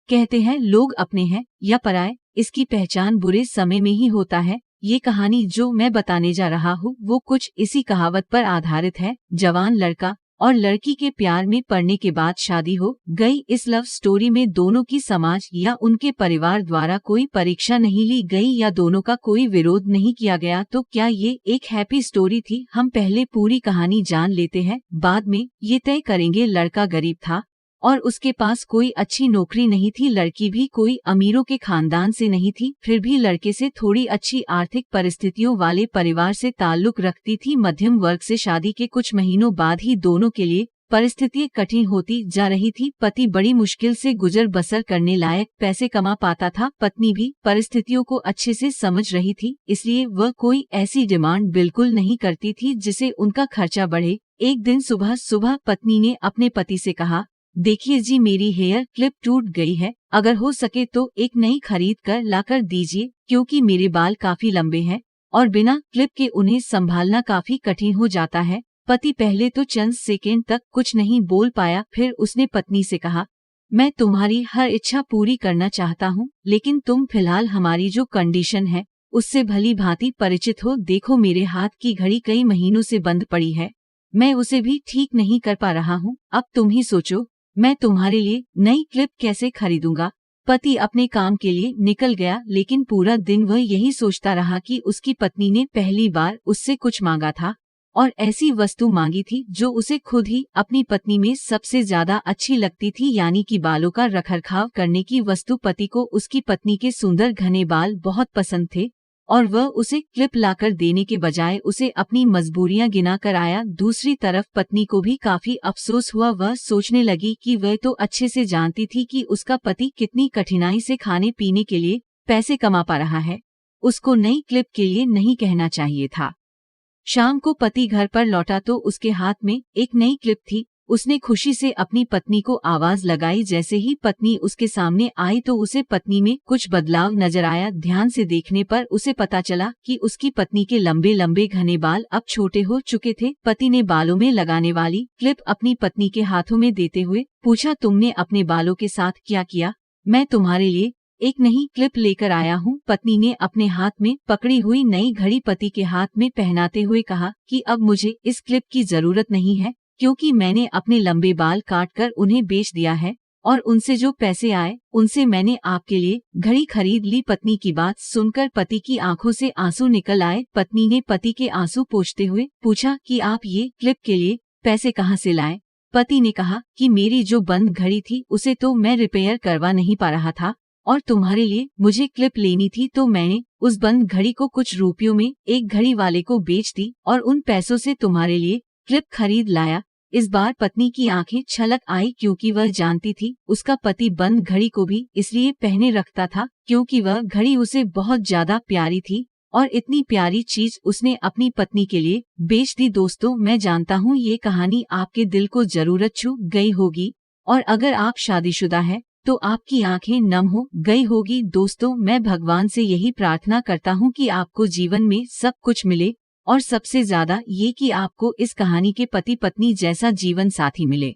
कहते हैं लोग अपने हैं या पराये, इसकी पहचान बुरे समय में ही होता है। ये कहानी जो मैं बताने जा रहा हूँ वो कुछ इसी कहावत पर आधारित है। जवान लड़का और लड़की के प्यार में पड़ने के बाद शादी हो गई। इस लव स्टोरी में दोनों की समाज या उनके परिवार द्वारा कोई परीक्षा नहीं ली गई या दोनों का कोई विरोध नहीं किया गया। तो क्या ये एक हैप्पी स्टोरी थी? हम पहले पूरी कहानी जान लेते हैं, बाद में ये तय करेंगे। लड़का गरीब था और उसके पास कोई अच्छी नौकरी नहीं थी। लड़की भी कोई अमीरों के खानदान से नहीं थी, फिर भी लड़के से थोड़ी अच्छी आर्थिक परिस्थितियों वाले परिवार से ताल्लुक रखती थी। मध्यम वर्ग से शादी के कुछ महीनों बाद ही दोनों के लिए परिस्थितियां कठिन होती जा रही थी। पति बड़ी मुश्किल से गुजर बसर करने लायक पैसे कमा पाता था। पत्नी भी परिस्थितियों को अच्छे से समझ रही थी, इसलिए वह कोई ऐसी डिमांड बिल्कुल नहीं करती थी जिससे उनका खर्चा बढ़े। एक दिन सुबह सुबह पत्नी ने अपने पति से कहा, देखिए जी, मेरी हेयर क्लिप टूट गई है, अगर हो सके तो एक नई खरीद कर लाकर दीजिए, क्योंकि मेरे बाल काफी लंबे हैं और बिना क्लिप के उन्हें संभालना काफी कठिन हो जाता है। पति पहले तो चंद सेकंड तक कुछ नहीं बोल पाया, फिर उसने पत्नी से कहा, मैं तुम्हारी हर इच्छा पूरी करना चाहता हूँ, लेकिन तुम फिलहाल हमारी जो कंडीशन है उससे भली भांति परिचित हो। देखो, मेरे हाथ की घड़ी कई महीनों से बंद पड़ी है, मैं उसे भी ठीक नहीं कर पा रहा हूँ। अब तुम ही सोचो, मैं तुम्हारे लिए नई क्लिप कैसे खरीदूंगा। पति अपने काम के लिए निकल गया, लेकिन पूरा दिन वह यही सोचता रहा कि उसकी पत्नी ने पहली बार उससे कुछ मांगा था और ऐसी वस्तु मांगी थी जो उसे खुद ही अपनी पत्नी में सबसे ज्यादा अच्छी लगती थी, यानी कि बालों का रखरखाव करने की वस्तु। पति को उसकी पत्नी के सुंदर घने बाल बहुत पसंद थे और वह उसे क्लिप लाकर देने के बजाय उसे अपनी मजबूरियां गिना कर आया। दूसरी तरफ पत्नी को भी काफी अफसोस हुआ। वह सोचने लगी कि वह तो अच्छे से जानती थी कि उसका पति कितनी कठिनाई से खाने पीने के लिए पैसे कमा पा रहा है, उसको नई क्लिप के लिए नहीं कहना चाहिए था। शाम को पति घर पर लौटा तो उसके हाथ में एक नई क्लिप थी। उसने खुशी से अपनी पत्नी को आवाज लगाई। जैसे ही पत्नी उसके सामने आई तो उसे पत्नी में कुछ बदलाव नजर आया। ध्यान से देखने पर उसे पता चला कि उसकी पत्नी के लंबे लंबे घने बाल अब छोटे हो चुके थे। पति ने बालों में लगाने वाली क्लिप अपनी पत्नी के हाथों में देते हुए पूछा, तुमने अपने बालों के साथ क्या किया? मैं तुम्हारे लिए एक नई क्लिप लेकर आया हूँ। पत्नी ने अपने हाथ में पकड़ी हुई नई घड़ी पति के हाथ में पहनाते हुए कहा कि अब मुझे इस क्लिप की जरूरत नहीं है, क्योंकि मैंने अपने लंबे बाल काटकर उन्हें बेच दिया है और उनसे जो पैसे आए उनसे मैंने आपके लिए घड़ी खरीद ली। पत्नी की बात सुनकर पति की आंखों से आंसू निकल आए। पत्नी ने पति के आंसू पोंछते हुए पूछा कि आप ये क्लिप के लिए पैसे कहाँ से लाए? पति ने कहा कि मेरी जो बंद घड़ी थी उसे तो मैं रिपेयर करवा नहीं पा रहा था और तुम्हारे लिए मुझे क्लिप लेनी थी, तो मैंने उस बंद घड़ी को कुछ रुपयों में एक घड़ी वाले को बेच दी और उन पैसों से तुम्हारे लिए क्लिप खरीद लाया। इस बार पत्नी की आंखें छलक आई, क्योंकि वह जानती थी उसका पति बंद घड़ी को भी इसलिए पहने रखता था क्योंकि वह घड़ी उसे बहुत ज्यादा प्यारी थी और इतनी प्यारी चीज उसने अपनी पत्नी के लिए बेच दी। दोस्तों, मैं जानता हूँ ये कहानी आपके दिल को जरूर छू गई होगी और अगर आप शादीशुदा हैं तो आपकी आंखें नम हो गई होगी। दोस्तों, मैं भगवान से यही प्रार्थना करता हूँ कि आपको जीवन में सब कुछ मिले और सबसे ज्यादा ये कि आपको इस कहानी के पति पत्नी जैसा जीवन साथी मिले।